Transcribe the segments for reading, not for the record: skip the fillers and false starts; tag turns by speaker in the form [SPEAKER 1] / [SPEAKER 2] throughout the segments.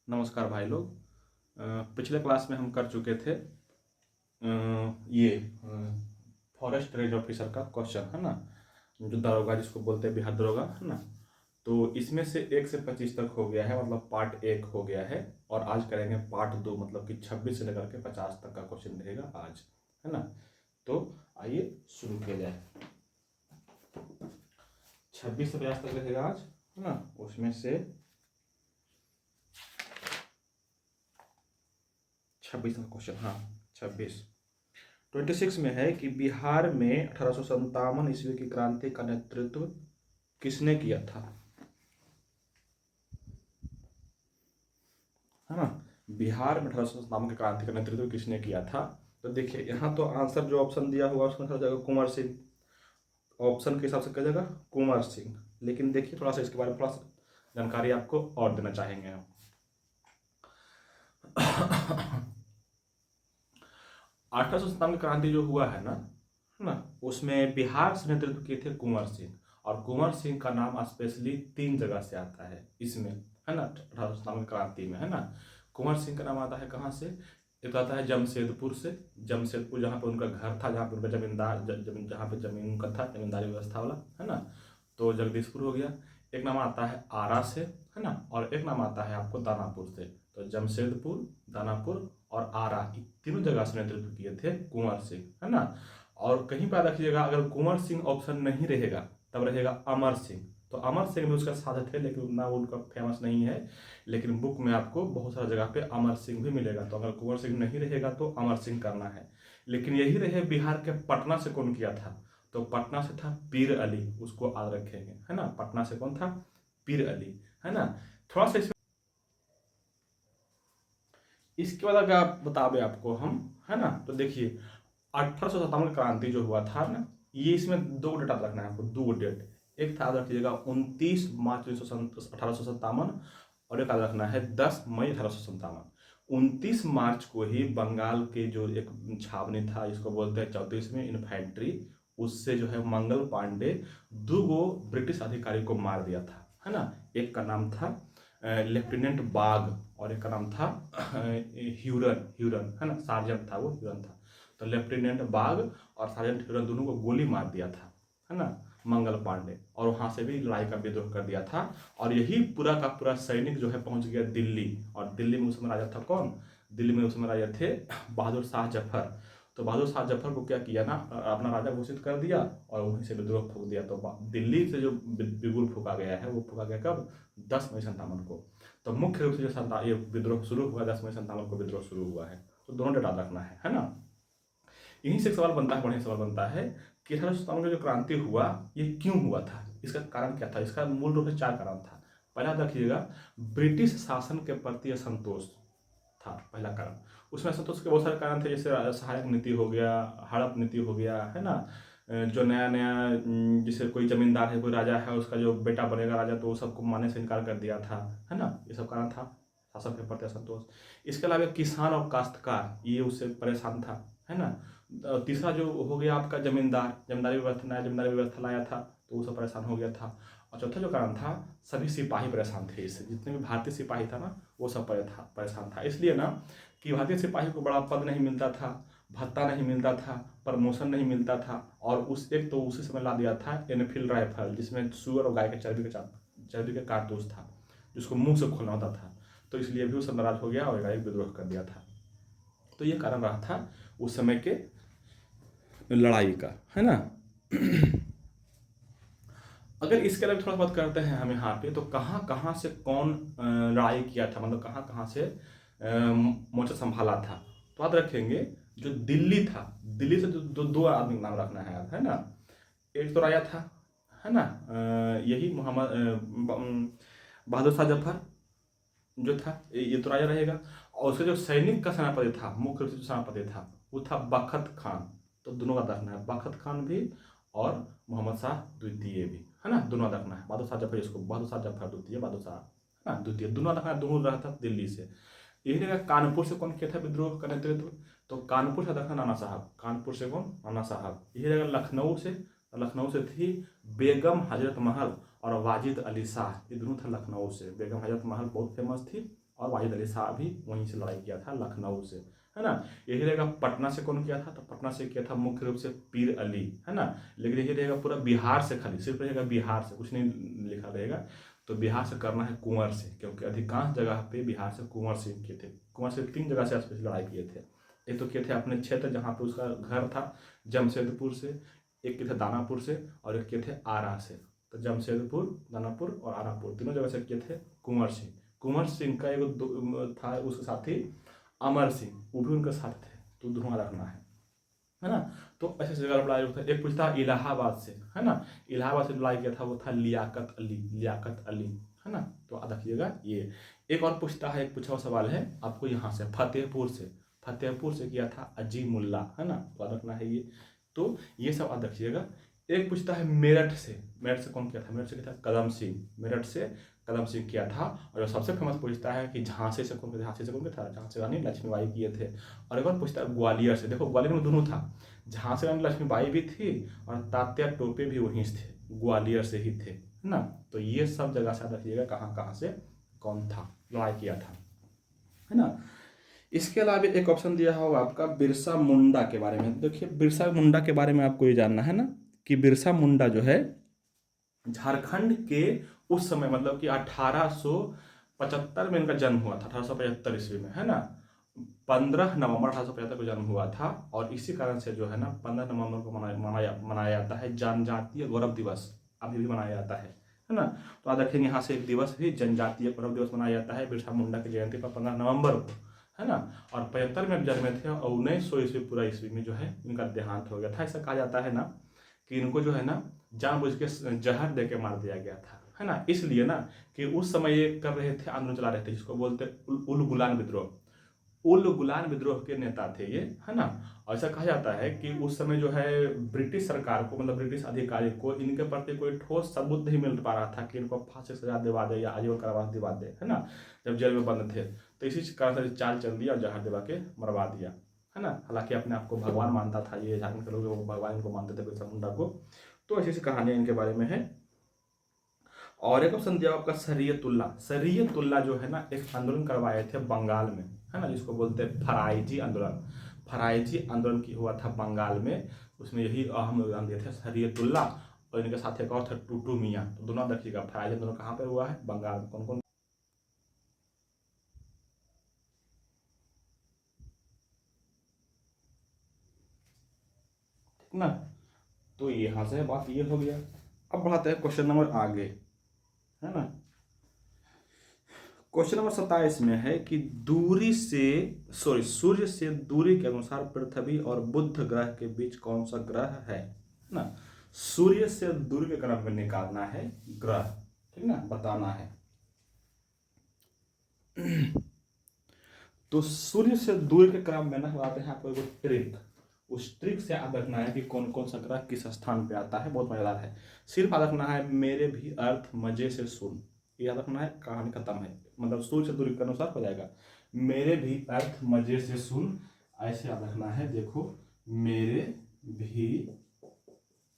[SPEAKER 1] नमस्कार भाई लोग। पिछले क्लास में हम कर चुके थे ये फॉरेस्ट रेंज ऑफिसर का क्वेश्चन, है ना, जो दरोगा जिसको बोलते हैं बिहार दरोगा, है ना। तो इसमें से 1 से 25 तक हो गया है, मतलब पार्ट 1 हो गया है। और आज करेंगे पार्ट 2, मतलब कि 26 से लेकर के 50 तक का क्वेश्चन रहेगा आज, है ना। तो आइए शुरू किया जाए। 26 से 50 तक रहेगा आज, है ना। उसमें से 26 का क्वेश्चन, हाँ 26 26 में है कि बिहार में 1857 ईस्वी की क्रांति का नेतृत्व किसने किया था, है ना। बिहार में 1857 की क्रांति का नेतृत्व किसने किया था। तो देखिए यहाँ तो आंसर जो ऑप्शन दिया हुआ उसमें हो जाएगा कुंवर सिंह। ऑप्शन के हिसाब से क्या जाएगा, कुंवर सिंह। लेकिन देखिए थोड़ा सा इसके बारे में थोड़ा सा जानकारी आपको और देना चाहेंगे हम। 1857 की क्रांति जो हुआ है ना, उसमें बिहार से नेतृत्व किए थे कुंवर सिंह। और कुंवर सिंह का नाम स्पेशली 3 जगह से आता है इसमें, है ना, 1857 की क्रांति में, है ना। कुंवर सिंह का नाम आता है कहाँ से, एक आता है जमशेदपुर से। जमशेदपुर जहाँ पे उनका घर था, जहाँ पे उनका जमींदार जहाँ पे जमीन उनका था, जमींदारी व्यवस्था वाला, है ना। तो जगदीशपुर हो गया। एक नाम आता है आरा से, है ना। और एक नाम आता है आपको दानापुर से। तो जमशेदपुर, दानापुर और आरा, तीनों जगह से नेतृत्व किए थे कुंवर सिंह, है ना। और कहीं पर रखिएगा, अगर कुंवर सिंह ऑप्शन नहीं रहेगा तब रहेगा अमर सिंह। तो अमर सिंह भी उसका साथ थे, लेकिन उतना उनका फेमस नहीं है। लेकिन बुक में आपको बहुत सारी जगह पे अमर सिंह भी मिलेगा। तो अगर कुंवर सिंह नहीं रहेगा तो अमर सिंह करना है। लेकिन यही रहे बिहार के पटना से कौन किया था, तो पटना से था पीर अली, उसको याद रखेंगे, है ना। पटना से कौन था, पीर अली, है ना। थोड़ा सा इसके बाद अगर आप बतावे आपको हम, है ना। तो देखिए 1857 क्रांति जो हुआ था ना, ये इसमें 2 डेट याद रखना है आपको, 2 डेट। एक था याद रखिएगा 29 मार्च 1857, और एक याद रखना है 10 मई 1857। 29 मार्च को ही बंगाल के जो एक छावनी था, जिसको बोलते हैं 34वीं इन्फेंट्री, उससे जो है मंगल पांडे 2 गो ब्रिटिश अधिकारी को मार दिया था, है ना। एक का नाम था लेफ्टिनेंट बाग, और एक का नाम था ह्यूरन ह्यूरन है ना, सार्जेंट था वो, ह्यूरन था। तो लेफ्टिनेंट बाग और सार्जेंट ह्यूरन दोनों को गोली मार दिया था, है ना, मंगल पांडे। और वहां से भी लड़ाई का विद्रोह कर दिया था। और यही पूरा का पूरा सैनिक जो है पहुंच गया दिल्ली। और दिल्ली में उस समय राजा था कौन, दिल्ली में उस समय राजा थे बहादुर शाह जफर। तो बहादुर शाह जफर को क्या किया ना, अपना राजा घोषित कर दिया और वहीं से विद्रोह फूक दिया। तो दिल्ली से जो बिगुल फूका गया है, वो फूका गया कब, 10 मई 57 को। तो मुख्य रूप से जो ये विद्रोह शुरू हुआ 10 मई 57 को विद्रोह शुरू हुआ है। तो दोनों डेटा रखना है ना। यहीं से एक सवाल बनता है, बढ़िया सवाल बनता है कि 1857 का जो क्रांति हुआ ये क्यों हुआ था, इसका कारण क्या था। इसका मूल रूप से 4 कारण था। पहला रखिएगा, ब्रिटिश शासन के प्रति असंतोष था पहला कारण। उसमें असंतोष के बहुत सारे कारण थे, जैसे सहायक नीति हो गया, हड़प नीति हो गया, है ना। जो नया नया जैसे कोई जमींदार है, कोई राजा है, उसका जो बेटा बनेगा राजा, तो वो सबको मानने से इनकार कर दिया था, है ना। ये सब कारण था शासन के प्रति असंतोष। इसके अलावा किसान और काश्तकार ये उससे परेशान था, है ना। तीसरा जो हो गया आपका जमींदार, जमींदारी व्यवस्था, नया जमींदारी व्यवस्था लाया था, तो वो सब परेशान हो गया था। और चौथा जो कारण था, सभी सिपाही परेशान थे इससे, जितने भी भारतीय सिपाही था ना, वो सब परेशान था। इसलिए ना कि भारतीय सिपाही को बड़ा पद नहीं मिलता था, भत्ता नहीं मिलता था, प्रमोशन नहीं मिलता था। और उस एक तो उसी समय ला दिया था एनफील्ड राइफल, जिसमें सुअर और गाय के चर्बी का कारतूस था, जिसको मुंह से खोलना होता था। तो इसलिए भी वो सब नाराज हो गया और एक विद्रोह कर दिया था। तो ये कारण रहा था उस समय के लड़ाई का, है ना। अगर इसके अलावा थोड़ा बात करते हैं हम यहाँ पे, तो कहाँ कहाँ से कौन लड़ाई किया था, मतलब कहाँ कहाँ से मोर्चा संभाला था। तो याद रखेंगे जो दिल्ली था, दिल्ली से दो आदमी का नाम रखना है ना। एक तो राजा था, है ना, यही मोहम्मद बहादुर शाह जफर जो था, ये तो राजा रहेगा। और उसका जो सैनिक का सेनापति था, मुख्य रूप से सेनापति था, वो था बखत खान। तो दोनों का रखना है, बखत खान भी और मोहम्मद शाह द्वितीय भी, है ना, दोनों रखना है। बहादुर शाह जफर, इसको बहादुर शाह जफर द्वितीय, बहादुर शाह, है ना, द्वितीय, दोनों रखना है। दोनों रहा था दिल्ली से। यही रहेगा। कानपुर से कौन किया था विद्रोह का नेतृत्व, तो कानपुर से रखा नाना साहब। कानपुर से कौन, नाना साहब। यही रहेगा लखनऊ से, लखनऊ से थी बेगम हजरत महल और वाजिद अली शाह, ये दोनों था लखनऊ से। बेगम हजरत महल बहुत फेमस थी, और वाहिद अली शाह भी वहीं से लड़ाई किया था, लखनऊ से, है ना। यही रहेगा पटना से कौन किया था, तो पटना से किया था मुख्य रूप से पीर अली, है ना। लेकिन यही रहेगा पूरा बिहार से, खाली सिर्फ रहेगा बिहार से, कुछ नहीं लिखा रहेगा। तो बिहार से करना है कुंवर से, क्योंकि अधिकांश जगह पे बिहार से कुंवर सिंह किए थे। कुंवर सिंह 3 जगह से स्पेशल लड़ाई किए थे। एक तो किए थे अपने क्षेत्र जहाँ पे उसका घर था जमशेदपुर से, एक किए थे दानापुर से, और एक किए थे आरा से। तो जमशेदपुर, दानापुर और आरापुर तीनों जगह से किए थे कुंवर सिंह। कुंवर सिंह का एक था उसके साथी अमर सिंह, वो भी उनके साथ थे, तो दोनों रखना है ना। तो ऐसे जगह लड़ाई होता है। एक पूछता है इलाहाबाद से, है ना। इलाहाबाद से लड़ाई किया था, वो था लियाकत अली, लियाकत अली, है ना। तो याद रखिएगा ये। एक और पूछता है, एक पूछा हुआ सवाल है आपको यहाँ से, फतेहपुर से, फतेहपुर से किया था अजीमुल्ला, है ना। तो याद रखना है ये। तो ये सब याद रखिएगा। एक पूछता है मेरठ से, मेरठ से कौन किया था, मेरठ से किया था कदम सिंह, मेरठ से कदम सिंह किया था। और जो सबसे फेमस पूछता है कि झांसी से कौन किया था, झांसी से कौन किया था, झांसी रानी लक्ष्मीबाई किए थे। और एक बार पूछता है ग्वालियर से, देखो ग्वालियर में दोनों था, झांसी रानी लक्ष्मीबाई भी थी और तात्या टोपे भी वहीं से थे, ग्वालियर से ही थे, है ना। तो ये सब जगह से याद रखिएगा कहाँ कहाँ से कौन था, लड़ाई किया था, है ना। इसके अलावा एक ऑप्शन दिया होगा आपका बिरसा मुंडा के बारे में। देखिए बिरसा मुंडा के बारे में आपको ये जानना है ना कि बिरसा मुंडा जो है झारखंड के उस समय, मतलब कि 1875 में इनका जन्म हुआ था, 1875 ईस्वी में, है ना। 15 नवंबर 1875 को जन्म हुआ था। और इसी कारण से जो है ना 15 नवंबर को मनाया जाता है जनजातीय गौरव दिवस, अभी भी मनाया जाता है ना। तो आज रखेंगे यहाँ से एक दिवस भी जनजातीय गौरव दिवस मनाया जाता है बिरसा मुंडा की जयंती पर 15 नवंबर को, है ना। और 75 में जन्मे थे और 1900 ईस्वी पूरा ईस्वी में जो है इनका देहांत हो गया था। ऐसा कहा जाता है ना कि इनको जो है ना जानबूझ के जहर दे के मार दिया गया था, है ना। इसलिए ना कि उस समय ये कर रहे थे, आंदोलन चला रहे थे जिसको बोलते उल गुलान विद्रोह। उल गुलान विद्रोह के नेता थे ये, है ना। ऐसा कहा जाता है कि उस समय जो है ब्रिटिश सरकार को, मतलब ब्रिटिश अधिकारी को इनके प्रति कोई ठोस सबूत नहीं मिल पा रहा था कि इनको फांसी सजा दिवा दे या आजीवन कारावास दिवा दे, है ना, जब जेल में बंद थे। तो इसी कारण से चाल चल दिया और जहर दिवा के मरवा दिया, है ना। हालांकि अपने आप को भगवान मानता था ये, झारखंड के लोग भगवान को मानते थे बिरसा मुंडा को। तो ऐसी ऐसी कहानियां इनके बारे में है। और एक ऑप्शन दिया आपका शरीयतुल्लाह। शरीयतुल्लाह जो है ना एक आंदोलन करवाए थे बंगाल में, है ना, जिसको बोलते हैं फराइजी आंदोलन। फराइजी आंदोलन की हुआ था बंगाल में, उसमें यही अहम योगदान दिए थे शरीयतुल्लाह। और इनके साथ एक और थे टूटू मियाँ। तो दोनों देखिएगा फराइजी आंदोलन कहाँ पे हुआ है, बंगाल में। कौन कौन, ठीक ना। तो यहाँ से बात ये हो गया। अब बढ़ाते हैं क्वेश्चन नंबर आगे, है ना। क्वेश्चन नंबर 27 में है कि सूर्य से दूरी के अनुसार पृथ्वी और बुध ग्रह के बीच कौन सा ग्रह है ना। सूर्य से दूरी के क्रम में निकालना है ग्रह, ठीक ना, बताना है। तो सूर्य से दूरी के क्रम में ना बताते हैं आपको एक ट्रिक। उस ट्रिक से याद रखना है कि कौन कौन सा ग्रह किस स्थान पे आता है, बहुत मजेदार है। सिर्फ याद रखना है मेरे भी अर्थ मजे से सुन, याद रखना है, कहानी खत्म है। मतलब सूर्य से दूरी के अनुसार हो जाएगा, मेरे भी अर्थ मजे से सुन, ऐसे याद रखना है। देखो मेरे भी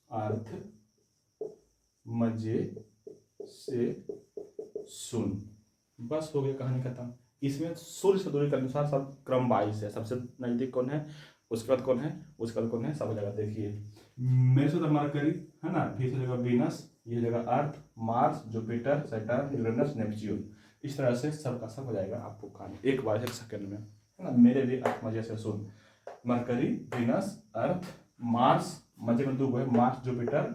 [SPEAKER 1] अर्थ मजे से सुन, बस हो गया, कहानी खत्म। इसमें सूर्य से दूरी के अनुसार सब क्रम वाइज है, सबसे नजदीक कौन है, उसके बाद कौन है, उसके बाद कौन है, सब जगह देखिए। मेरे से तो मरकरी, है ना, फिर से जगह वीनस, ये जगह earth, Mars, Jupiter, Saturn, Uranus, Neptune. इस तरह से सबका सब हो जाएगा आपको कहानी एक बार 1 सेकंड में, है ना। मेरे भी अर्थ मजे से सुन, मरकरी, वीनस, अर्थ, मार्स, मजे में 2 है, मार्स, जुपिटर,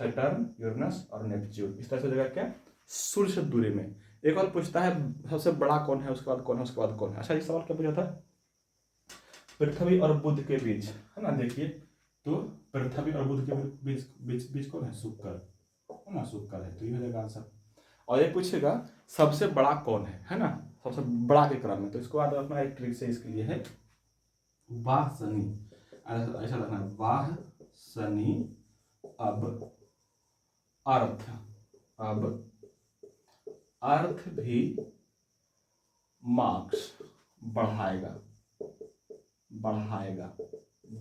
[SPEAKER 1] सैटर्न, यूरेनस और नेपच्यून। इस तरह से जगह क्या, सूर्य से दूरी में। एक और पूछता है सबसे बड़ा कौन है, उसके बाद कौन है, उसके बाद कौन है। अच्छा, इस सवाल क्या पूछा था, पृथ्वी और बुध के बीच, है ना। देखिए तो पृथ्वी और बुध के बीच बीच बीच कौन है, शुक्र, है ना, शुक्र है। तो ये हो जाएगा आंसर। और ये पूछेगा सबसे बड़ा कौन है ना, सबसे बड़ा के क्रम में। तो इसको याद रखना एक ट्रिक से, इसके लिए है वाह शनि, ऐसा रखना है, वाह शनि अब अर्थ, अब अर्थ भी मार्क्स बढ़ाएगा, बढ़ाएगा,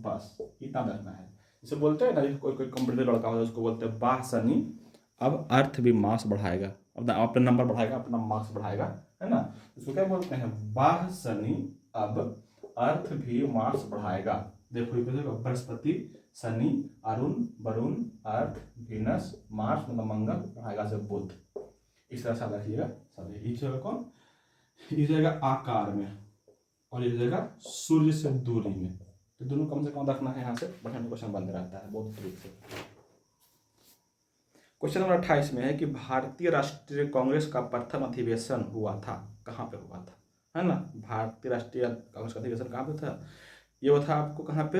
[SPEAKER 1] बस इतना रखना है। जिसे बोलते हैं ना, कोई कोई कंप्यूटर लड़का होता है उसको बोलते हैं वाह शनि अब अर्थ भी मार्क्स बढ़ाएगा, अपना अपना नंबर बढ़ाएगा, अपना मार्क्स बढ़ाएगा, है ना। इसको क्या बोलते हैं, बाह्य शनि अब अर्थ भी मार्स बढ़ाएगा। देखो ये देखो, बृहस्पति, शनि, अरुण, वरुण, अर्थ, वीनस, मार्स मतलब मंगल, बढ़ाएगा से बुध। इस तरह से रखिएगा सब। इस जगह कौन, इस जगह आकार में और इस जगह सूर्य से दूरी में, तो दोनों कम से कम रखना है। यहाँ से बढ़िया क्वेश्चन बनते रहता है बहुत तरीके से। क्वेश्चन नंबर 28 में है कि भारतीय राष्ट्रीय कांग्रेस का प्रथम अधिवेशन हुआ था, कहाँ पे हुआ था, है ना। भारतीय राष्ट्रीय कांग्रेस का अधिवेशन कहाँ पे था, ये हुआ था आपको कहाँ पे,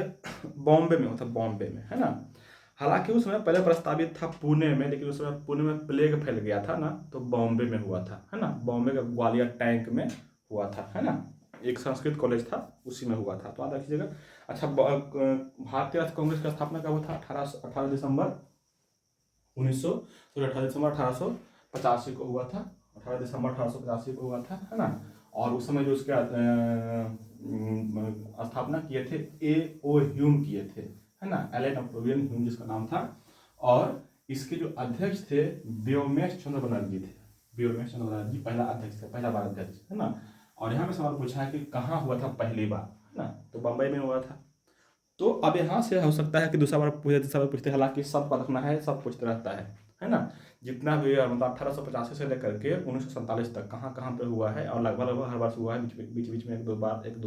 [SPEAKER 1] बॉम्बे में हुआ था, बॉम्बे में, है ना। हालांकि उस समय पहले प्रस्तावित था पुणे में, लेकिन उस समय पुणे में प्लेग फैल गया था ना, तो बॉम्बे में हुआ था, है ना। बॉम्बे का ग्वालियर टैंक में हुआ था, है ना। एक संस्कृत कॉलेज था, उसी में हुआ था, तो याद रखिएगा। अच्छा, भारतीय राष्ट्रीय कांग्रेस की स्थापना कब हुआ था, 18 दिसंबर 1885 को हुआ था। 18 दिसंबर 1885 को हुआ था, है ना। और उस समय जो उसके स्थापना किए थे ए ओ ह्यूम किए थे, है ना, एलन ऑक्टेवियन ह्यूम जिसका नाम था। और इसके जो अध्यक्ष थे व्योमेश चंद्र बनर्जी थे। व्योमेश चंद्र बनर्जी पहला अध्यक्ष थे, पहला बार अध्यक्ष, है ना। और यहाँ पे सवाल पूछा है कि कहाँ हुआ था पहली बार, है ना, तो बम्बई में हुआ था। तो अब यहाँ से हो सकता है कि दूसरा बार पूछे, तीसरा बार पूछते, हालांकि सब रखना है, सब पूछते रहता है ना। जितना भी मतलब 1885 से लेकर के 1947 तक कहाँ कहाँ पे हुआ है, और लगभग लगभग हर वर्ष हुआ है, बीच में एक दो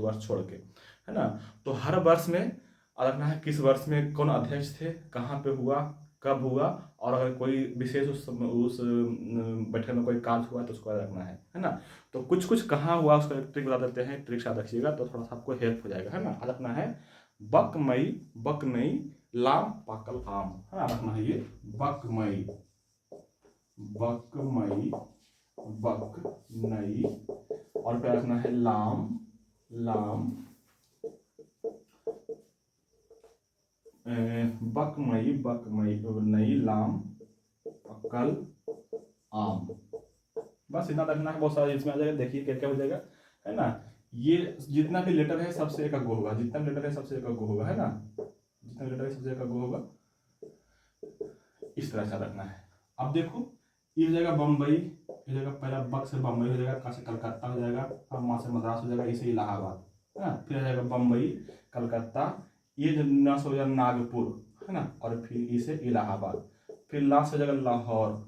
[SPEAKER 1] वर्ष छोड़ के, है ना। तो हर वर्ष में रखना है किस वर्ष में कौन अध्यक्ष थे, कहाँ पे हुआ, कब हुआ, और अगर कोई विशेष उस बैठक में कोई काज हुआ तो उसको याद रखना है ना। तो कुछ कुछ कहाँ हुआ उसका ट्रिक बता देते हैं, ट्रिक याद रखिएगा तो थोड़ा सा आपको हेल्प हो जाएगा, है ना। याद रखना है बकमई, बकनई, लाम, पाकल, आम, है ना, रखना है ये बकमई, बकमई, बकनई, और फिर रखना है लाम, लाम, बकमई, बकमई, नई, लाम, पकल, आम। बस इतना रखना है, बहुत सारा इसमें आ जाएगा। देखिए क्या क्या हो जाएगा, है ना। ये जितना भी लेटर है सबसे एक गो होगा, जितना भी लेटर है सबसे एक गो होगा, है ना, जितना लेटर है सबसे एक गो होगा। इस तरह से रखना है। अब देखो ये जगह बम्बई, ये जगह पहला बक से बम्बई हो जाएगा, का से कलकत्ता हो जाएगा, अब वहाँ से मद्रास हो जाएगा, इसे इलाहाबाद, है ना। फिर आ जाएगा बम्बई, कलकत्ता, ये जो नस हो जाएगा नागपुर, है ना, और फिर इसे इलाहाबाद, फिर ला से हो जाएगा लाहौर,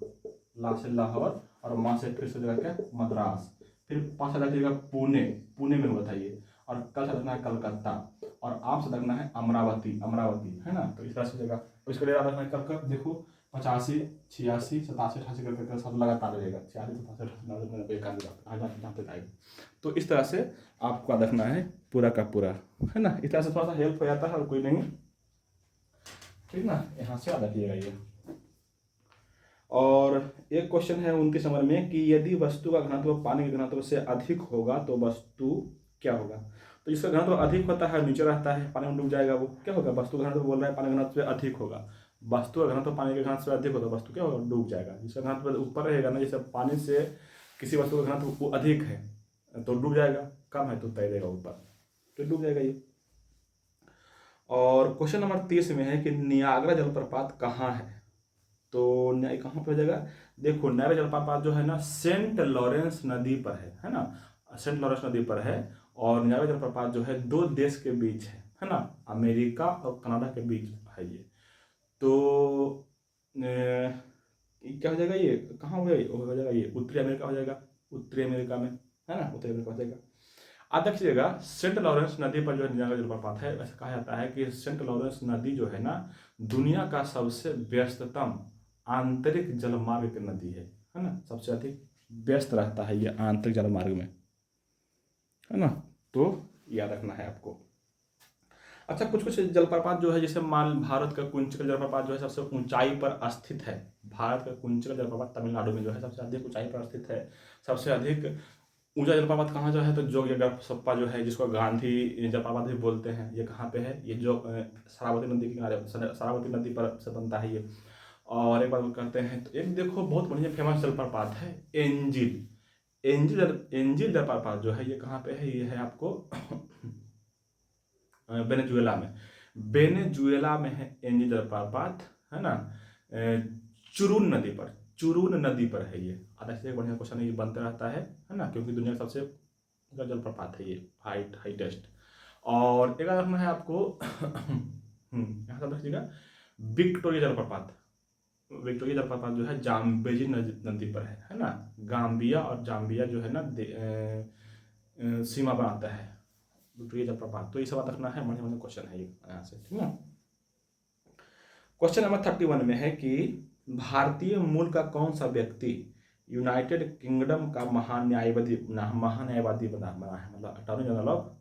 [SPEAKER 1] ला से लाहौर, और वहाँ से फिर से हो जाएगा क्या, मद्रास। फिर पास आ जाएगा पुणे, पुणे में हुआ था ये, और कल से लगना है कलकत्ता, और आप से लगना है अमरावती, अमरावती, है ना। तो इस तरह से हो जाएगा। तो इसको याद रखना है कब कब, देखो 85, 86, 87, 88 करके सब लगातार रहेगा, 86, 87, 88 तो इस तरह से आपको याद रखना है पूरा का पूरा, है ना। इस तरह से थोड़ा सा हेल्प हो जाता है और कोई नहीं, ठीक ना। यहाँ से याद रखिएगा ये। और एक क्वेश्चन है 29 नंबर में कि यदि वस्तु का घनत्व पानी के घनत्व से अधिक होगा तो वस्तु क्या होगा। तो जिसका घनत्व अधिक होता है नीचे रहता है, पानी में डूब जाएगा, वो क्या होगा, वस्तु का घनत्व बोल रहा है पानी के घनत्व से अधिक होगा। वस्तु का घनत्व पानी के घनत्व से अधिक होगा, वस्तु क्या होगा, डूब जाएगा। जिसका घनत्व ऊपर रहेगा ना, जैसे पानी से किसी वस्तु का घनत्व अधिक है तो डूब जाएगा, कम है तो तैरेगा ऊपर, तो डूब जाएगा ये। और क्वेश्चन नंबर 30 में है कि नियाग्रा जलप्रपात कहाँ है। तो कहाँ पे हो जाएगा, देखो नायग्रा जलप्रपात जो है ना सेंट लॉरेंस नदी पर है ना, सेंट लॉरेंस नदी पर है। और नायग्रा जलप्रपात जो है दो देश के बीच है ना, अमेरिका और कनाडा के बीच है ये। तो क्या हो जाएगा ये, कहाँ हो जाएगा ये, उत्तरी अमेरिका हो जाएगा, उत्तरी अमेरिका में, है ना, उत्तरी अमेरिका हो जाएगा। आप देखिएगा सेंट लॉरेंस नदी पर जो है नियाग्रा जलप्रपात है, ऐसा कहा जाता है कि सेंट लॉरेंस नदी जो है ना दुनिया का सबसे व्यस्ततम आंतरिक जलमार्ग की नदी है ना, सबसे अधिक व्यस्त रहता है ये आंतरिक जलमार्ग में, है ना। तो याद रखना है आपको। अच्छा, कुछ कुछ जलप्रपात जो है, जैसे मान भारत का कुंचिकल जलप्रपात जो है सबसे ऊंचाई पर स्थित है। भारत का कुंचिकल जलप्रपात तमिलनाडु में जो है सबसे अधिक ऊंचाई पर स्थित है। सबसे अधिक ऊंचा जलप्रपात कहाँ जो है, तो जोगियसप्पा जो है, जिसको गांधी जलप्रपात भी बोलते हैं, ये कहाँ पे है, ये जो शरावती नदी के किनारे, शरावती नदी पर से बनता है ये। और एक बार करते हैं, तो एक देखो बहुत बढ़िया फेमस जलप्रपात है एंजिल, एंजिल जलप्रपात जो है ये कहाँ पे है, ये है आपको वेनेजुएला में, वेनेजुएला में है एंजिल जलप्रपात, है ना। चुरुन नदी पर, चुरून नदी पर है ये। आधा से एक बढ़िया क्वेश्चन ये बनते रहता है ना, क्योंकि दुनिया का सबसे ऊंचा जलप्रपात है ये, हाईटेस्ट। और एक रखना है आपको यहाँ से रखिएगा, विक्टोरिया जलप्रपात। विक्टोरिया जलप्रपात जो है जाम्बेजी नदी पर है ना। गाम्बिया और जाम्बिया जो है ना सीमा बनाता है विक्टोरिया जलप्रपात। तो ये सब रखना है, बढ़िया क्वेश्चन है ये यहाँ से, ठीक है। क्वेश्चन नंबर 31 में है कि भारतीय मूल का कौन सा व्यक्ति यूनाइटेड किंगडम का महान्यायवादी बना है, मतलब attorney general of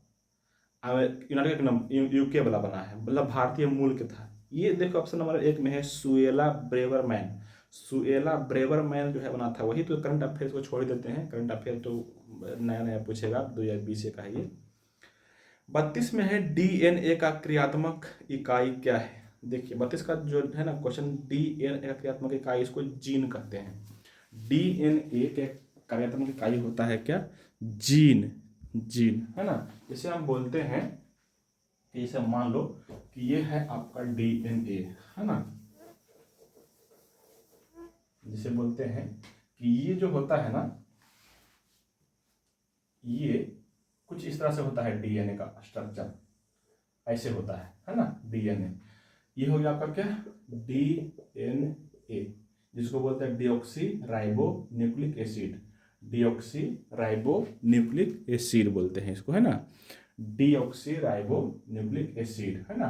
[SPEAKER 1] United kingdom, UK वाला बना है, मतलब भारतीय मूल के था। ये देखो ऑप्शन नंबर 1 में है सुएला ब्रेवरमैन। सुएला ब्रेवरमैन जो है बना था वही। तो करंट अफेयर्स को छोड़ देते हैं, करंट अफेयर तो नया नया पूछेगा, 2020 का है ये। 32 में है डीएनए का क्रियात्मक इकाई क्या है। देखिए 32 का जो है ना क्वेश्चन, डीएनए का क्रियात्मक इकाई, इसको जीन कहते हैं। डीएनए के क्रियात्मक इकाई होता है क्या, जीन। जीन है ना। जैसे हम बोलते हैं कि जैसे मान लो कि ये है आपका डीएनए है ना, जिसे बोलते हैं कि ये जो होता है ना, ये कुछ इस तरह से होता है डीएनए का स्ट्रक्चर, ऐसे होता है ना डीएनए। ये हो गया आपका क्या, डीएनए, जिसको बोलते हैं deoxy ribo nucleic acid. Deoxy ribo nucleic acid बोलते हैं इसको, है ना, डीऑक्सी राइबो न्यूक्लिक एसिड, है ना।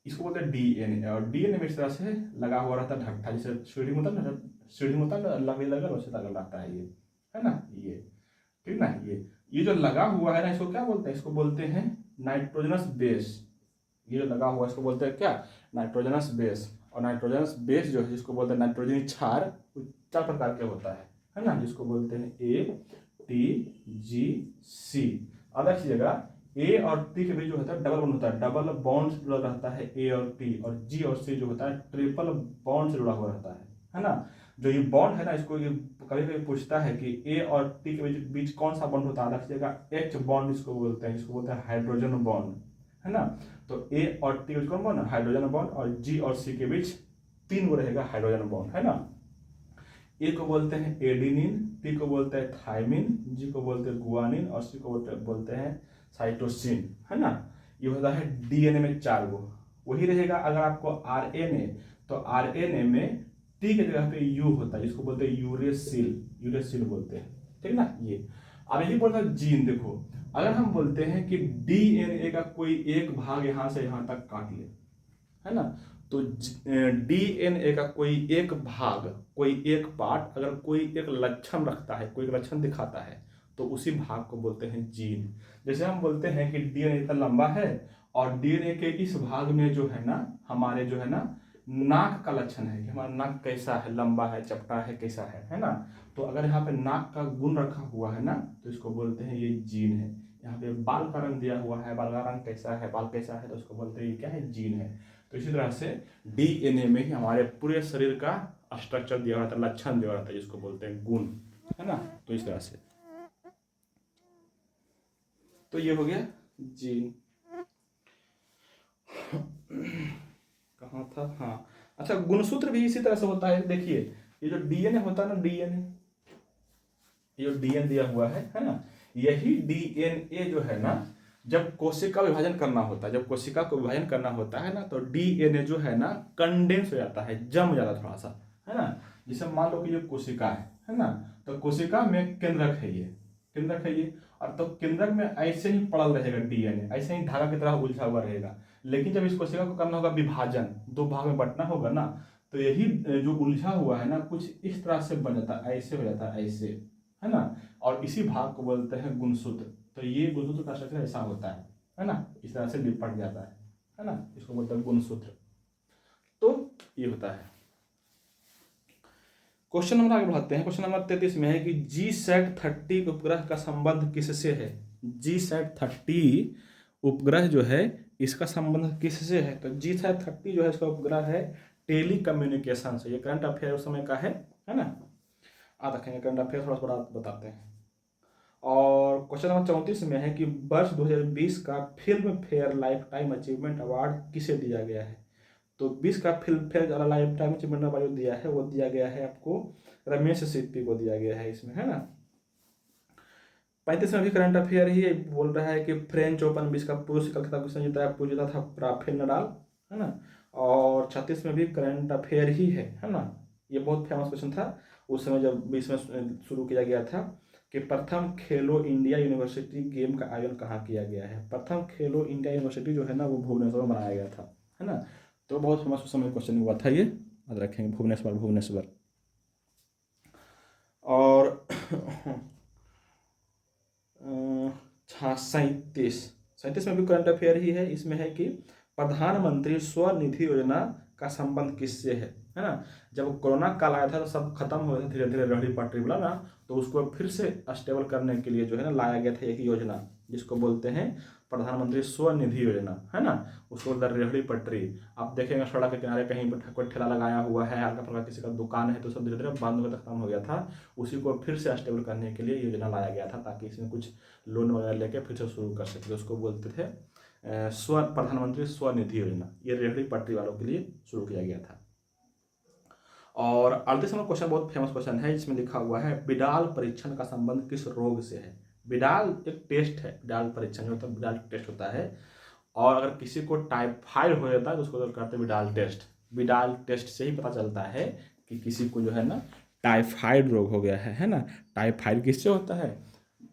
[SPEAKER 1] इसको बोलते हैं डीएनए। और डीएनए में इस तरह से लगा हुआ रहता है ढकता, जैसे सीढ़ी होता है ना, सीढ़ी होता है ना, लकड़ी लगा वैसे लगा रहता है ये, है ना, ये ठीक ना। ये जो लगा हुआ है ना, इसको क्या बोलते हैं, इसको बोलते हैं नाइट्रोजनस बेस। ये जो लगा हुआ है इसको बोलते हैं क्या, नाइट्रोजनस बेस। और नाइट्रोजनस बेस जो है जिसको बोलते हैं नाइट्रोजनी क्षार, 4 प्रकार के होता है ना, जिसको बोलते हैं ए टी जी सी। अब रखिएगा ए और टी के बीच जो होता है डबल बॉन्ड होता है, डबल बॉन्ड जुड़ा रहता है ए और टी। और जी और सी जो होता है ट्रिपल बॉन्ड से जुड़ा हुआ रहता है ना। जो ये बॉन्ड है ना, इसको ये कभी कभी पूछता है कि ए और टी के बीच कौन सा बॉन्ड होता है। रखिएगा एच बॉन्ड इसको बोलते हैं, जिसको बोलते हैं हाइड्रोजन बॉन्ड, है ना। तो ए और टी के बीच कौन बॉन्ड, हाइड्रोजन बॉन्ड। और जी और सी के बीच 3 गो रहेगा हाइड्रोजन बॉन्ड, है ना। ए को बोलते हैं एडिनिन, टी को बोलते हैं थाइमिन, जी को बोलते हैं गुआनिन और सी को बोलते हैं साइटोसिन, है ना। ये होता है डीएनए में 4 गो। वही रहेगा अगर आपको आरएनए, तो आरएनए में टी के जगह पे यू होता है, इसको बोलते हैं यूरेसिल, यूरेसिल बोलते हैं, ठीक ना। ये अब यही बोलता है जीन। देखो अगर हम बोलते हैं कि डीएनए का कोई एक भाग यहां से यहां तक काट ले, है ना, तो डीएनए का कोई एक भाग, कोई एक पार्ट अगर कोई एक लक्षण रखता है, कोई एक लक्षण दिखाता है, तो उसी भाग को बोलते हैं जीन। जैसे हम बोलते हैं कि डीएनए इतना लंबा है और डीएनए के इस भाग में जो है ना, हमारे जो है ना नाक का लक्षण है कि हमारा नाक कैसा है, लंबा है, चपटा है, कैसा है ना। तो अगर यहाँ पे नाक का गुण रखा हुआ है ना, तो इसको बोलते हैं ये जीन है। यहाँ पे बाल का रंग दिया हुआ है, बाल का रंग कैसा है, बाल कैसा है, तो उसको बोलते हैं ये क्या है, जीन है। तो इसी तरह से डीएनए में ही हमारे पूरे शरीर का स्ट्रक्चर दिया रहता है, लक्षण दिया रहता है, जिसको बोलते हैं गुण, है ना। तो इस तरह से तो ये हो गया जीन। कहाँ था, हाँ अच्छा, गुणसूत्र भी इसी तरह से होता है। देखिए ये जो डीएनए होता है ना, डीएनए, ये जो डीएनए दिया हुआ है ना, यही डीएनए जो है ना, जब कोशिका विभाजन करना होता है, जब कोशिका को विभाजन करना होता है ना, तो डीएनए जो है ना कंडेंस हो जाता है, जम जाता है थोड़ा सा, है ना। जैसे मान लो कि ये कोशिका है ना, तो कोशिका में केंद्रक है ये, केंद्रक है ये, और तो केंद्रक में ऐसे ही पड़ल रहेगा डीएनए, ऐसे ही धागा की तरह उलझा हुआ रहेगा। लेकिन जब इस कोशिका को करना होगा विभाजन, 2 भाग में बंटना होगा ना, तो यही जो उलझा हुआ है ना कुछ इस तरह से बन जाता है, ऐसे हो जाता है, ऐसे, है ना। और इसी भाग को बोलते हैं गुणसूत्र। तो ये गुणसूत्र का स्ट्रक्चर ऐसा होता है ना, इस तरह से लिपट जाता है ना, इसको बोलते हैं गुणसूत्र। तो ये होता है। क्वेश्चन नंबर आगे बढ़ाते हैं। क्वेश्चन नंबर 33 में है कि GSAT-30 उपग्रह का संबंध किससे है। GSAT-30 उपग्रह जो है इसका संबंध किससे है। तो GSAT-30 जो है इसका उपग्रह है टेली कम्युनिकेशन से। ये करंट अफेयर उस समय का है ना। आ रखेंगे करंट अफेयर थोड़ा थोड़ा बताते हैं। और क्वेश्चन नंबर 34 में है कि वर्ष 2020 का film fair life time achievement award किसे दिया गया है। तो 20 का film fair life time achievement award जो दिया है वो दिया गया है आपको रमेश सिप्पी को दिया गया है इसमें, है ना। 35 में भी करंट अफेयर ही बोल रहा है कि फ्रेंच ओपन 20 का पुरुष का खिताब किसने जीता है, पुरुष जीता था राफेल नडाल, है ना। और 36 में भी करंट अफेयर ही है ना। ये बहुत फेमस क्वेश्चन था उस समय जब 20 में शुरू किया गया था कि प्रथम खेलो इंडिया यूनिवर्सिटी गेम का आयोजन कहाँ किया गया है। प्रथम खेलो इंडिया यूनिवर्सिटी जो है ना वो भुवनेश्वर में बनाया गया था, है ना। तो बहुत फेमस उस समय क्वेश्चन हुआ था, ये याद रखेंगे, भुवनेश्वर। और 37 में भी करंट अफेयर ही है। इसमें है कि प्रधानमंत्री स्वनिधि योजना का संबंध किससे है ना। जब कोरोना काल आया था तो सब खत्म हो गया था धीरे धीरे रेहड़ी पटरी वाला ना, तो उसको फिर से स्टेबल करने के लिए जो है ना लाया गया था एक योजना जिसको बोलते हैं प्रधानमंत्री स्वनिधि योजना, है ना। उसको बोलते हैं रेहड़ी पटरी। आप देखेंगे सड़क के किनारे कहीं पर कोई ठेला लगाया हुआ है, हल्का फुल्का किसी का दुकान है, तो सब धीरे धीरे बंद होकर खत्म हो गया था। उसी को फिर से स्टेबल करने के लिए योजना लाया गया था ताकि इसमें कुछ लोन वगैरह लेके फिर से शुरू कर सके। उसको बोलते थे प्रधानमंत्री स्वनिधि योजना। ये रेहड़ी पटरी वालों के लिए शुरू किया गया था। और 38 नंबर क्वेश्चन बहुत फेमस क्वेश्चन है। इसमें लिखा हुआ है बिडाल परीक्षण का संबंध किस रोग से है। बिडाल एक टेस्ट है, बिडाल परीक्षण जो होता है बिडाल टेस्ट होता है। और अगर किसी को टाइफाइड हो जाता है तो उसको करते हैं बिडाल टेस्ट। बिडाल टेस्ट से ही पता चलता है कि किसी को जो है ना टाइफाइड रोग हो गया है ना। टाइफाइड किससे होता है,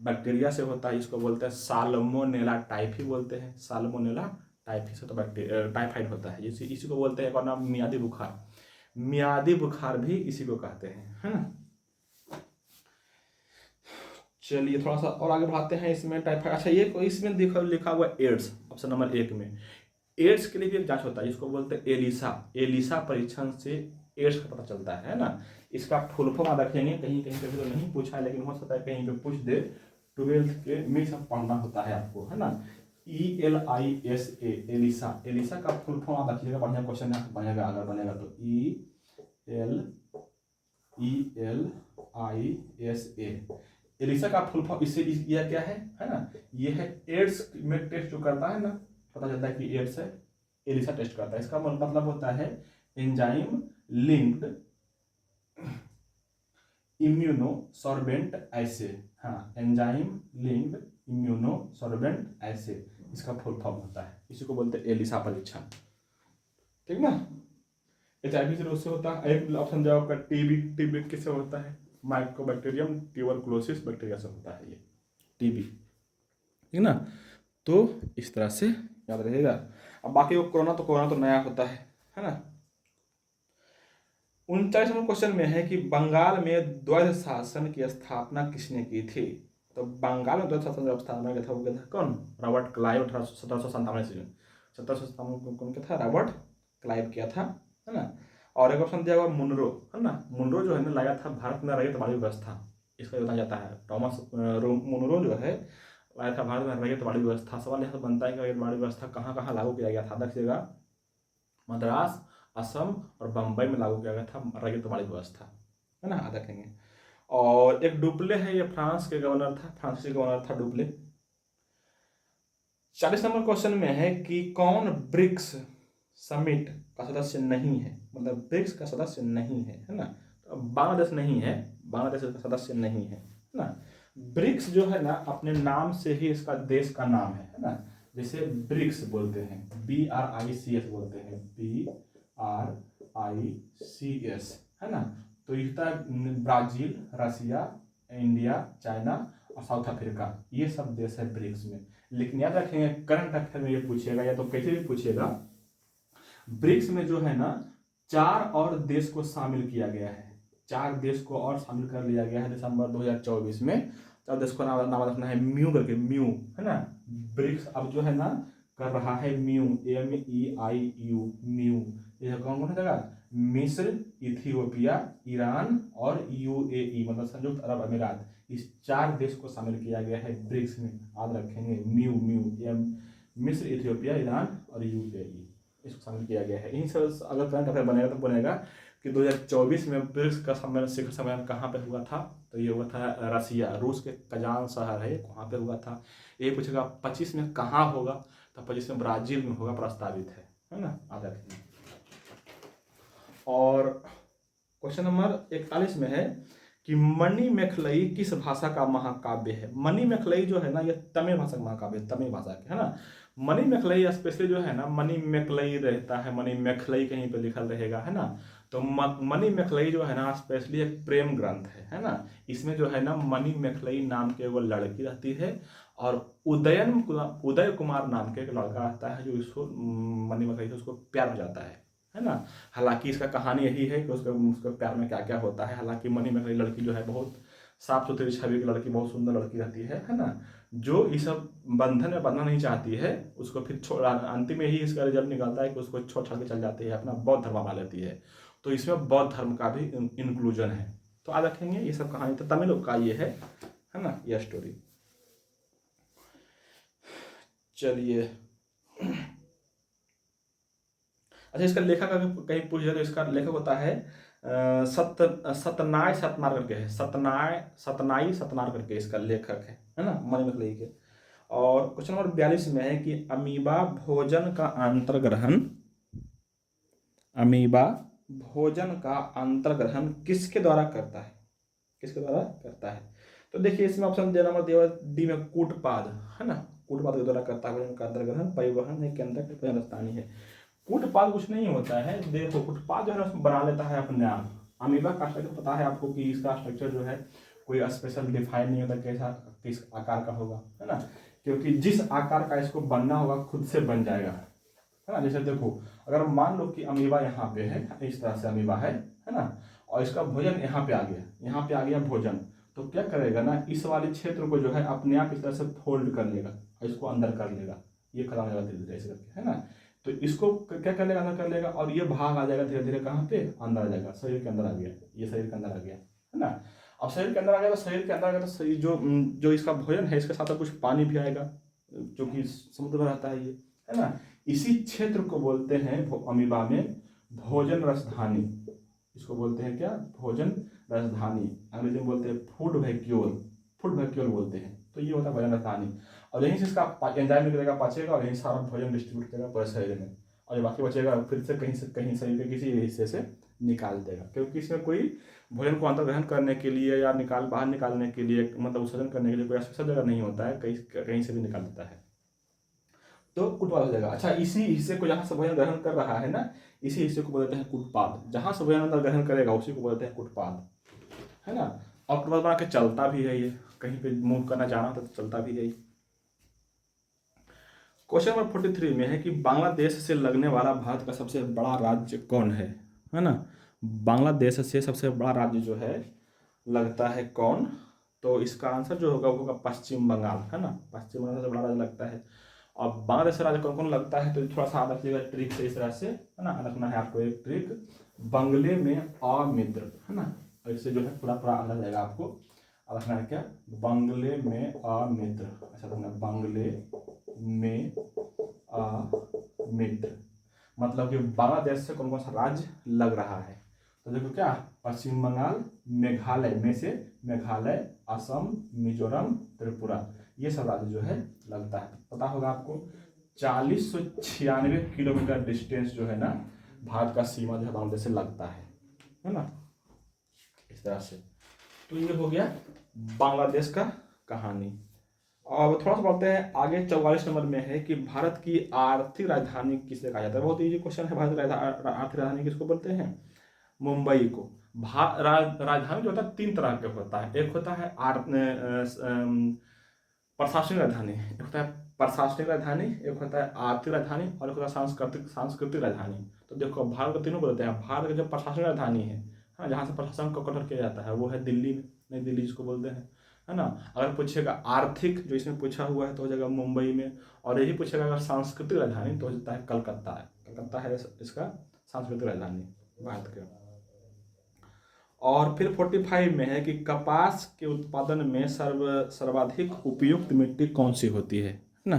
[SPEAKER 1] बैक्टीरिया से होता है। इसको बोलते हैं साल्मोनेला टाइफी बोलते हैं। साल्मोनेला टाइफी से तो टाइफाइड होता है। इसी को बोलते हैं एक और नाम मियादी बुखार। मियादी बुखार भी इसी को कहते हैं, है ना। चलिए थोड़ा सा और आगे बढ़ाते हैं। इसमें टाइफाइड, अच्छा ये इसमें लिखा हुआ एड्स ऑप्शन नंबर 1 में। एड्स के लिए भी एक जांच होता है, इसको बोलते हैं एलिसा। एलिसा परीक्षण से एड्स का पता चलता है ना। इसका फुल फॉर्म याद रखेंगे, कहीं कहीं पे तो नहीं पूछा है लेकिन हो सकता है कहीं पे पूछ दे। 12th के में सब पढ़ना होता है आपको, है ना। ELISA ELISA. एलिसा का फुल फॉर्म याद रखिएगा, बढ़िया क्वेश्चन बनेगा अगर बनेगा तो। ELISA एलिसा का फुल फॉर्म इससे यह क्या है ना। ये है एड्स में टेस्ट जो करता है ना, पता चलता है कि एड्स है, एलिसा टेस्ट करता है। इसका मतलब होता है एंजाइम लिंक्ड इम्यूनोसॉर्बेंट एसे। हाँ, एंजाइम लिंक्ड इम्यूनोसॉर्बेंट एसे इसका फुल फॉर्म होता है। इसी को बोलते हैं एलिसा परीक्षण, ठीक ना। HIV से रोग से होता है। एक ऑप्शन जवाब का टीबी किससे होता है, माइकोबैक्टीरियम ट्यूबरकुलोसिस बैक्टीरिया से होता है ये टीबी, ठीक ना। तो इस तरह से याद रहेगा। अब बाकी वो कोरोना तो नया होता है ना। 39वां क्वेश्चन में है कि बंगाल में द्वैध शासन की स्थापना किसने की थी। तो बंगाल में द्वैध शासन की स्थापना किया था वो क्या था, कौन, रॉबर्ट क्लाइव। 1797 ईस्वी में 1797 कौन क्या था, रॉबर्ट क्लाइव किया था, है ना। और एक ऑप्शन दिया हुआ मुनरो, है ना। मुनरो जो है ना लाया था भारत में रैयतवाड़ी व्यवस्था, इसका बताया जाता है। टॉमस मुनरो जो है लाया था भारत में रैयतवाड़ी व्यवस्था। सवाल यहाँ से बनता है कि रैयतवाड़ी व्यवस्था कहाँ कहाँ लागू किया गया था। देखिएगा मद्रास, असम और बम्बई में लागू किया गया था रैयतवाड़ी व्यवस्था, है ना, याद रखेंगे। और एक डुप्ले है, ये फ्रांस के गवर्नर था, फ्रांसीसी गवर्नर था डुप्ले। 40 नंबर क्वेश्चन में है कि कौन ब्रिक्स समिट का सदस्य नहीं है, मतलब ब्रिक्स का सदस्य नहीं है ना। तो बांग्लादेश नहीं है, बांग्लादेश का सदस्य नहीं है ना। ब्रिक्स जो है ना अपने नाम से ही इसका देश का नाम है ना। जैसे ब्रिक्स बोलते हैं, BRICS बोलते हैं, BRICS, है ना। तो ये ब्राजील, रसिया, इंडिया, चाइना और साउथ अफ्रीका, ये सब देश है ब्रिक्स में। लेकिन याद रखेंगे करंट अफेयर में ये पूछेगा या तो कैसे भी पूछेगा, ब्रिक्स में जो है ना 4 और देश को शामिल किया गया है। 4 देश को और शामिल कर लिया गया है दिसंबर 2024 में। 4 देश को नाम रखना है म्यू करके, म्यू, है ना। ब्रिक्स अब जो है ना कर रहा है म्यू, MEIU, म्यू। ये कौन कौन है, मिस्र, इथियोपिया, ईरान और UAE मतलब संयुक्त अरब अमीरात। इस 4 देश को शामिल किया गया है ब्रिक्स में, याद रखेंगे म्यू, मिस्र, इथियोपिया, ईरान और UAE, इसको शामिल किया गया है। इन्हीं से अगर करंट अफेयर बनेगा तो बनेगा कि 2024 में ब्रिक्स का सम्मेलन, शिखर सम्मेलन कहाँ पे हुआ था। तो ये हुआ था रसिया, रूस के कजान शहर है, वहाँ पे हुआ था। ये पूछेगा 25 में कहाँ होगा, तो 25 में ब्राजील में होगा, प्रस्तावित है ना, याद रखिए। और क्वेश्चन नंबर 41 में है कि मणिमेखलई किस भाषा का महाकाव्य है। मणिमेखलई जो है ना, ये तमिल भाषा का महाकाव्य है, तमिल भाषा के, है ना। मणिमेखलई स्पेशली जो है ना, मणिमेखलई रहता है, मणिमेखलई कहीं पे लिखल रहेगा, है ना। तो मणिमेखलई जो है ना स्पेशली एक प्रेम ग्रंथ है ना। इसमें जो है ना मणिमेखलई नाम के वो लड़की रहती है और उदय कुमार नाम के एक लड़का रहता है जो इसको मणिमेखलई से उसको प्यार हो जाता है ना। हालांकि इसका कहानी यही है कि उसके प्यार में क्या क्या होता है। हालांकि मणिमेखलई लड़की जो है बहुत साफ सुथरी छवि की लड़की, बहुत सुंदर लड़की रहती है ना। जो इस सब बंधन में बंधना नहीं चाहती है, उसको फिर अंतिम में ही इसका रिजल्ट निकलता है कि उसको छोड़ छाड़ के चल जाती है, अपना बौद्ध धर्म अपना लेती है। तो इसमें बौद्ध धर्म का भी इंक्लूजन है। तो आज रखेंगे ये सब कहानी, तो तमिल का ये है ना, यह स्टोरी। चलिए, अच्छा इसका लेखक अगर कहीं पूछ जाए तो इसका लेखक होता है सतनाय सतनार करके है, सतनाई सतनार करके इसका लेखक है ना, मणिमेखलई के। और क्वेश्चन नंबर 42 में है कि अमीबा भोजन का अंतर्ग्रहण किसके द्वारा करता है, किसके द्वारा करता है। तो देखिए इसमें ऑप्शन दे नंबर दिया डी में कूटपाद, है ना। कूटपाद के द्वारा करता है भोजन का अंतर्ग्रहण, परिवहन है, केंद्र स्थानीय है। कूटपाद कुछ नहीं होता है, देखो कूटपाद जो है ना बना लेता है अपने आप। अमीबा का स्ट्रक्चर पता है आपको कि इसका स्ट्रक्चर जो है कोई स्पेशल डिफाइन नहीं होता कैसा किस आकार का होगा, है ना। क्योंकि जिस आकार का इसको बनना होगा खुद से बन जाएगा, है ना। जैसे देखो अगर मान लो कि अमीबा यहाँ पे है, इस तरह से अमीबा है ना, और इसका भोजन यहाँ पे आ गया भोजन, तो क्या करेगा ना, इस वाले क्षेत्र को जो है अपने आप इस तरह से फोल्ड कर लेगा और इसको अंदर कर लेगा, ये खत्म हो जाएगा धीरे धीरे ऐसे करके, है ना। तो इसको क्या कर लेगा, अंदर कर लेगा और ये भाग आ जाएगा धीरे धीरे, कहाँ पे, अंदर आ जाएगा, शरीर के अंदर आ गया, ये शरीर के अंदर आ गया, है ना। अब शरीर के अंदर आ गया तो शरीर के अंदर आ गया तो शरीर जो इसका भोजन है इसके साथ कुछ पानी भी आएगा जो कि समुद्र में रहता है ये, है ना। इसी क्षेत्र को बोलते हैं अमीबा में भोजन रसधानी। इसको बोलते हैं क्या, भोजन रसधानी। अंग्रेजी में बोलते हैं फूड वैक्यूल बोलते हैं। तो ये होता है भोजन रसधानी, और यहीं से इसका एंजाइम निकलेगा, पचेगा और यहीं सारा भोजन डिस्ट्रीब्यूट करेगा पूरे शरीर में, और जो बाकी बचेगा फिर से कहीं शरीर के किसी हिस्से से निकाल देगा। क्योंकि इसमें कोई भोजन को अंतर्ग्रहण करने के लिए या बाहर निकालने के लिए, मतलब उत्सर्जन करने के लिए कोई स्पेशल जगह नहीं होता है, कहीं से भी निकाल देता है, तो कूटपाद हो जाएगा। अच्छा इसी हिस्से को जहाँ से भोजन ग्रहण कर रहा है ना, इसी हिस्से को बोलते हैं कूटपाद। जहाँ से भोजन अंदर ग्रहण करेगा उसी को बोलते हैं कूटपाद, है ना। और कूटपाद बना के चलता भी है, ये कहीं पे मूव करना जाना तो चलता भी है। क्वेश्चन नंबर 43 में है कि बांग्लादेश से लगने वाला भारत का सबसे बड़ा राज्य कौन है ना। बांग्लादेश से सबसे बड़ा राज्य जो है लगता है कौन, तो इसका आंसर जो होगा वो होगा पश्चिम बंगाल, है ना। पश्चिम बंगाल सबसे बड़ा राज्य लगता है। और बांग्लादेश से राज्य कौन कौन लगता है तो थोड़ा सा याद रखिएगा ट्रिक से, इस तरह से, है ना। रखना है आपको एक ट्रिक, बंगले में अमित्र, है ना। इससे जो है थोड़ा थोड़ा अंदाज आएगा आपको। रखना है क्या, बंगले में अमित्र, ऐसा रखना, बंगले में अमित्र, मतलब कि बांग्लादेश से कौन कौन सा राज्य लग रहा है। तो देखो क्या, पश्चिम बंगाल, मेघालय में से मेघालय, असम, मिजोरम, त्रिपुरा, ये सब राज्य जो है लगता है। पता होगा आपको 4096 किलोमीटर डिस्टेंस जो है ना भारत का सीमा जो है बांग्लादेश से लगता है ना, इस तरह से। तो ये हो गया बांग्लादेश का कहानी। अब थोड़ा सा पढ़ते हैं आगे। 44 नंबर में है कि भारत की आर्थिक राजधानी किसे कहा जाता है। बहुत इजी क्वेश्चन है। भारत की आर्थिक राजधानी किसको बोलते हैं, मुंबई को। राजधानी जो होता है 3 तरह के होता है। एक होता है प्रशासनिक राजधानी, एक होता है प्रशासनिक राजधानी, एक होता है आर्थिक राजधानी और एक होता है सांस्कृतिक राजधानी। तो देखो भारत को तीनों बोलते हैं। भारत की जो प्रशासनिक राजधानी है, हाँ, जहाँ से प्रशासन को गठन किया जाता है वो है दिल्ली में, नई दिल्ली जिसको बोलते हैं, है ना। अगर पूछेगा आर्थिक, जो इसमें पूछा हुआ है, तो हो जाएगा मुंबई में। और यही पूछेगा अगर सांस्कृतिक राजधानी, तो हो जाता है कलकत्ता है। कलकत्ता है इसका सांस्कृतिक राजधानी भारत के। और फिर 45 में है कि कपास के उत्पादन में सर्वाधिक उपयुक्त मिट्टी कौन सी होती है ना।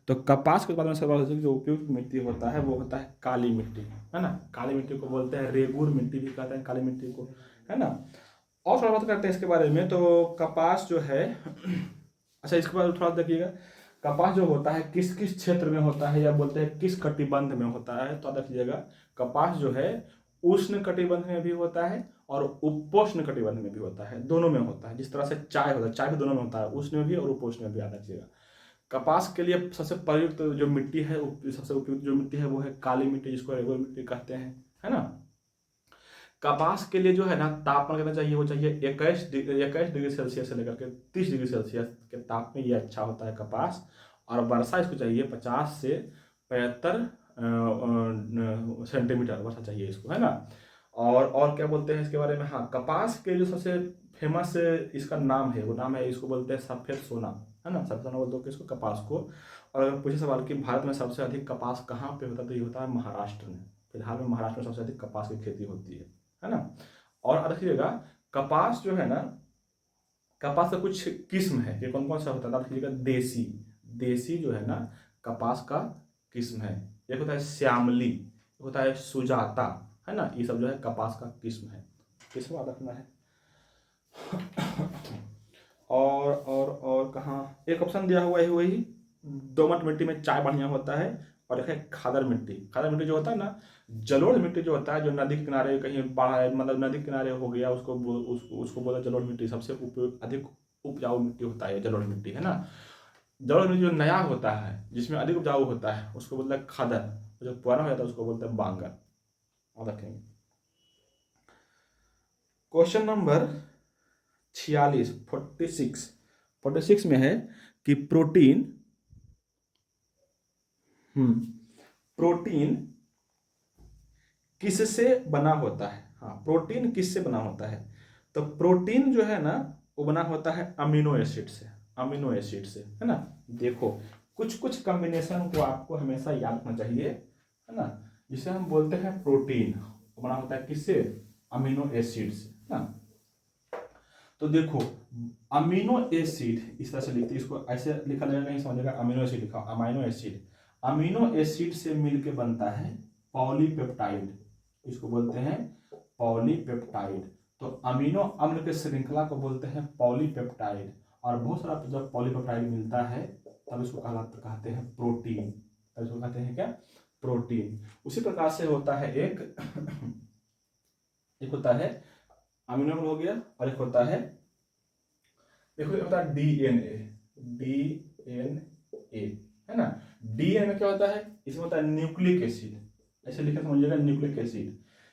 [SPEAKER 1] तो कपास के उत्पादन में सर्वाधिक जो उपयुक्त मिट्टी होता है वो होता है काली मिट्टी, है ना। काली मिट्टी को बोलते हैं रेगुर मिट्टी भी कहते हैं काली मिट्टी को, है ना। और थोड़ा बात करते हैं इसके बारे में। तो कपास जो है अच्छा इसके बाद थोड़ा देखिएगा, कपास जो होता है किस किस क्षेत्र में होता है, या बोलते हैं किस कटिबंध में होता है। तो देखिएगा कपास जो है उष्ण कटिबंध में भी होता है और उपोष्ण कटिबंध में भी होता है, दोनों में होता है। जिस तरह से चाय होता है, चाय भी दोनों में होता है, उष्ण में भी और उपोष्ण में भी, याद रखिएगा। कपास के लिए सबसे प्रयुक्त जो मिट्टी है, सबसे उपयुक्त जो मिट्टी है वो है काली मिट्टी, जिसको रेगुलर मिट्टी कहते हैं, है ना। कपास के लिए जो है ना तापमान कितना चाहिए, वो चाहिए 21 डिग्री सेल्सियस से लेकर के 30 डिग्री सेल्सियस के ताप में ये अच्छा होता है कपास। और वर्षा इसको चाहिए 50 से 75 सेंटीमीटर वर्षा चाहिए इसको, है ना। और क्या बोलते हैं इसके बारे में, हाँ, कपास के जो सबसे फेमस इसका नाम है, वो नाम है, इसको बोलते हैं सफेद सोना, है ना। सफेद सोना बोलते हैं इसको, कपास को। और अगर पूछे सवाल कि भारत में सबसे अधिक कपास कहाँ पे होता है, तो ये होता है महाराष्ट्र में। फिलहाल में महाराष्ट्र में सबसे अधिक कपास की खेती होती है ना। और रखिएगा कपास जो है ना, कपास का कुछ किस्म है कि कौन कौन सा होता है, रखिएगा। देसी जो है ना कपास का किस्म है। एक होता है श्यामली, एक होता है सुजाता, है ना। ये सब जो है कपास का किस्म है, किस्म याद रखना है। और कहाँ एक ऑप्शन दिया हुआ है, वही दोमट मिट्टी में चाय बढ़िया होता है। और एक है खादर मिट्टी। खादर मिट्टी जो होता है ना, जलोढ़ मिट्टी जो होता है, जो नदी के किनारे कहीं बाढ़, मतलब नदी के किनारे हो गया, उसको बोला जलोढ़ मिट्टी। सबसे अधिक उपजाऊ मिट्टी होता है जलोढ़ मिट्टी, है ना। जलोढ़ मिट्टी जो नया होता है, जिसमें अधिक उपजाऊ होता है, उसको बोलते हैं खादर। जो पुराना हो जाता है उसको बोलते हैं बांगर। और रखेंगे क्वेश्चन नंबर 46 में है कि प्रोटीन किससे बना होता है। हाँ, प्रोटीन किससे बना होता है। तो प्रोटीन जो है ना वो बना होता है अमीनो एसिड से, है ना। देखो कुछ कुछ कॉम्बिनेशन को आपको हमेशा याद रखना चाहिए, है ना। जिसे हम बोलते हैं प्रोटीन, वो बना होता है किससे, अमीनो एसिड से, है ना। तो देखो अमीनो एसिड इस तरह से लिखते हैं, इसको ऐसे लिखा जाएगा, नहीं समझेगा, अमीनो एसिड लिखा, अमीनो एसिड से मिलके बनता है पॉलीपेप्टाइड, इसको बोलते हैं पॉलीपेप्टाइड। तो अमीनो अम्ल के श्रृंखला को बोलते हैं पॉलीपेप्टाइड। और बहुत सारा जब पॉलीपेप्टाइड मिलता है तब इसको कहते हैं प्रोटीन, तब इसको कहते हैं क्या, प्रोटीन। उसी प्रकार से होता है एक होता है अमीनो अम्ल हो गया, और एक होता है, देखो एक होता है डीएनए, है ना। डीएनए में क्या होता है, इसमें होता है न्यूक्लिक एसिड, ऐसे लिखे समझिएगा,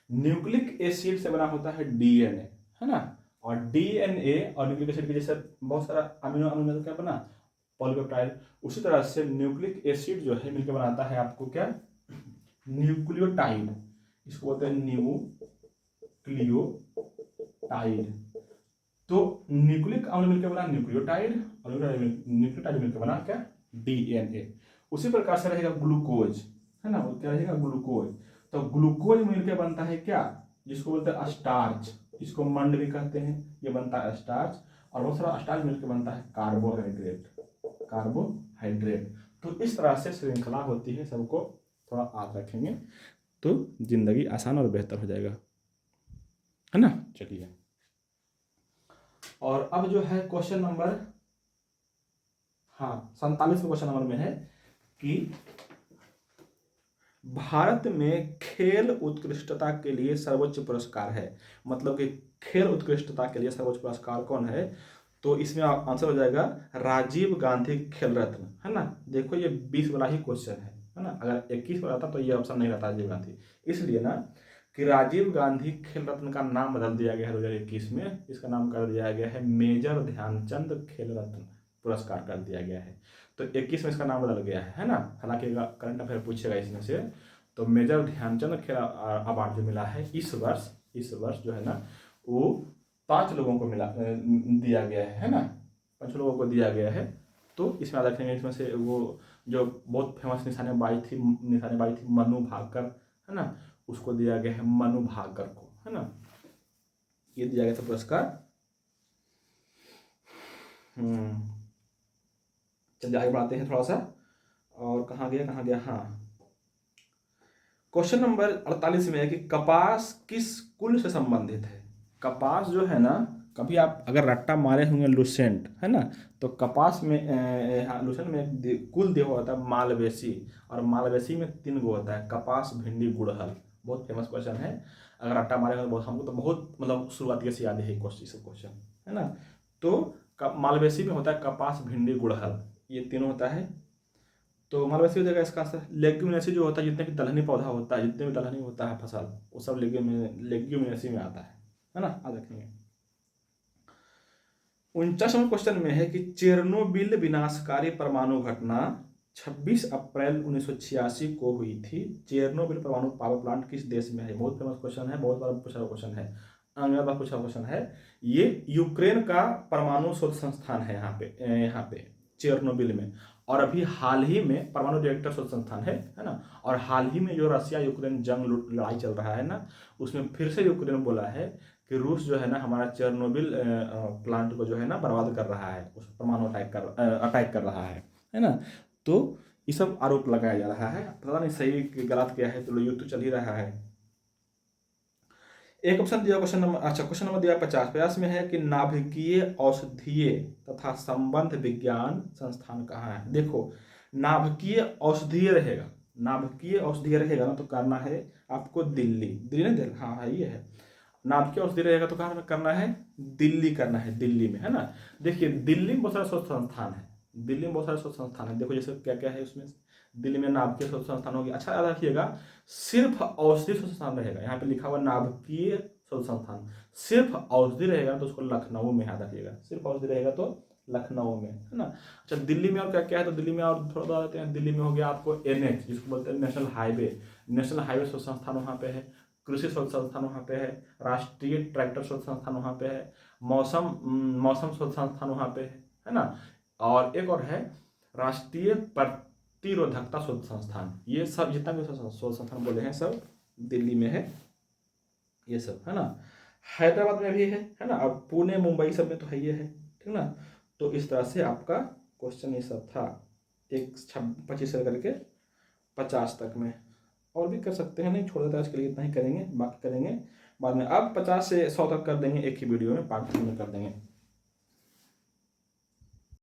[SPEAKER 1] न्यूक्लिक एसिड से बना होता है डीएनए, है ना। और डीएनए और न्यूक्लिक एसिड के जैसे बहुत सारा अमीनो अम्ल में क्या बना, पॉलीपेप्टाइड। उसी तरह से न्यूक्लिक एसिड जो है मिलकर बनाता है आपको क्या, न्यूक्लियोटाइड, इसको बोलते हैं न्यूक्लियोटाइड। तो न्यूक्लिक अम्ल मिलकर बना न्यूक्लियोटाइड, और न्यूक्लियोटाइड मिलकर बना क्या, डीएनए। उसी प्रकार से रहेगा ग्लूकोज, है ना, वो क्या रहेगा, ग्लूकोज। तो ग्लूकोज मिलकर बनता है क्या, जिसको बोलते हैं स्टार्च, इसको मंड भी कहते हैं, ये बनता है स्टार्च। और बहुत सारा स्टार्च मिलकर बनता है कार्बोहाइड्रेट। तो इस तरह से श्रृंखला होती है, सबको थोड़ा याद रखेंगे तो जिंदगी आसान और बेहतर हो जाएगा, है ना। चलिए, और अब जो है क्वेश्चन नंबर, हाँ, 47 क्वेश्चन नंबर में है कि भारत में खेल उत्कृष्टता के लिए सर्वोच्च पुरस्कार है, मतलब कि खेल उत्कृष्टता के लिए सर्वोच्च पुरस्कार कौन है। तो इसमें आंसर हो जाएगा राजीव गांधी खेल रत्न, है ना। देखो ये 20 वाला ही क्वेश्चन है ना। अगर 21 वाला था तो ये ऑप्शन नहीं रहता राजीव गांधी, इसलिए ना कि राजीव गांधी खेल रत्न का नाम बदल दिया गया है 2021 में। इसका नाम कर दिया गया है मेजर ध्यानचंद खेल रत्न पुरस्कार कर दिया गया है। तो 21 में इसका नाम बदल गया है ना। हालांकि करंट अफेयर पूछेगा इसमें से। तो मेजर ध्यानचंद खेल अवार्ड जो मिला है इस वर्ष जो है ना, वो 5 लोगों को दिया गया है ना, 5 लोगों को दिया गया है। तो इसमें याद रखेंगे, इसमें से वो जो बहुत फेमस निशानेबाज थी मनु भाकर, है ना, उसको दिया गया है मनु भाकर को, है ना, ये दिया गया था पुरस्कार। चलिए आगे बढ़ाते हैं थोड़ा सा, और कहाँ गया, हाँ, क्वेश्चन नंबर 48 में है कि कपास किस कुल से संबंधित है। कपास जो है ना, कभी आप अगर रट्टा मारे होंगे लुसेंट, है ना, तो कपास में लुसेंट में कुल दिया हुआ होता है मालवेसी, और मालवेसी में 3 गो होता है, कपास, भिंडी, गुड़हल। बहुत फेमस क्वेश्चन है। अगर रट्टा मारेगा तो बहुत, हमको तो बहुत मतलब शुरुआती से याद है क्वेश्चन, है ना। तो मालवेसी में होता है कपास, भिंडी, गुड़हल, ये तीनों होता है। तो मालवेसी हो जाएगा इसका आंसर। लेग्यूमिनेसी जो होता है, जितने भी दलहनी पौधा होता है, जितने भी दलहनी होता है फसल, वो सब लेग्यूमिनेसी में आता है ना। याद रखेंगे। 49वां क्वेश्चन में है कि चेरनोबिल विनाशकारी परमाणु घटना 26 अप्रैल 1986 को हुई थी। चेरनोबिल परमाणु पावर प्लांट किस देश में है? बहुत फेमस क्वेश्चन है, बहुत बार पूछा हुआ क्वेश्चन है, अगला बार पूछा क्वेश्चन है। ये यूक्रेन का परमाणु शोध संस्थान है यहाँ पे चेरनोबिल में। और अभी हाल ही में परमाणु रिएक्टर शोध संस्थान है ना। और हाल ही में जो रसिया यूक्रेन जंग लड़ाई चल रहा है ना, उसमें फिर से यूक्रेन बोला है कि रूस जो है ना हमारा चेरनोबिल प्लांट को जो है ना बर्बाद कर रहा है, उस परमाणु अटैक कर रहा है ना। तो ये सब आरोप लगाया जा रहा है, पता नहीं सही गलत क्या है, तो युद्ध तो चल ही रहा है। एक ऑप्शन दिया क्वेश्चन नंबर, अच्छा क्वेश्चन नंबर दिया 50 में है कि नाभिकीय औषधीय तथा संबंध विज्ञान संस्थान कहाँ है? देखो, नाभिकीय औषधीय रहेगा, नाभिकीय औषधीय रहेगा ना तो करना है आपको दिल्ली नहीं दिल्ली, हाँ ये है। नाभिकीय औषधि रहेगा तो कहाँ करना है? दिल्ली करना है, दिल्ली में, है ना। देखिए दिल्ली में बहुत सारे शोध संस्थान है, दिल्ली में बहुत सारे शोध संस्थान है। देखो जैसे क्या क्या है उसमें, दिल्ली में नाभिकीय शोध संस्थान होगी। अच्छा याद रखिएगा, सिर्फ औषधि शोध संस्थान रहेगा, यहाँ पे लिखा हुआ नाभिकीय शोध संस्थान, सिर्फ औषधि रहेगा तो उसको लखनऊ में याद रखिएगा, सिर्फ औषधि रहेगा तो लखनऊ में, है ना। अच्छा दिल्ली में और क्या क्या है? तो दिल्ली में और थोड़ा बता देते हैं। दिल्ली में हो गया आपको NH, जिसको बोलते हैं नेशनल हाईवे शोध संस्थान वहाँ पे है, कृषि शोध संस्थान वहाँ पे है, राष्ट्रीय ट्रैक्टर शोध संस्थान वहाँ पे है, मौसम शोध संस्थान वहाँ पे है ना। और एक और है राष्ट्रीय प्रतिरोधकता शोध संस्थान। ये सब जितना भी शोध संस्थान बोले हैं सब दिल्ली में है, ये सब, है ना। हैदराबाद में भी है ना। और पुणे मुंबई सब में तो है, ये है, ठीक ना। तो इस तरह से आपका क्वेश्चन ये सब था, 25 से करके 50 तक में। और भी कर सकते हैं, नहीं छोड़ देता, आज के लिए इतना ही करेंगे, बाकी करेंगे बाद में। अब 50 से 100 तक कर देंगे एक ही वीडियो में, पार्ट 2 में कर देंगे।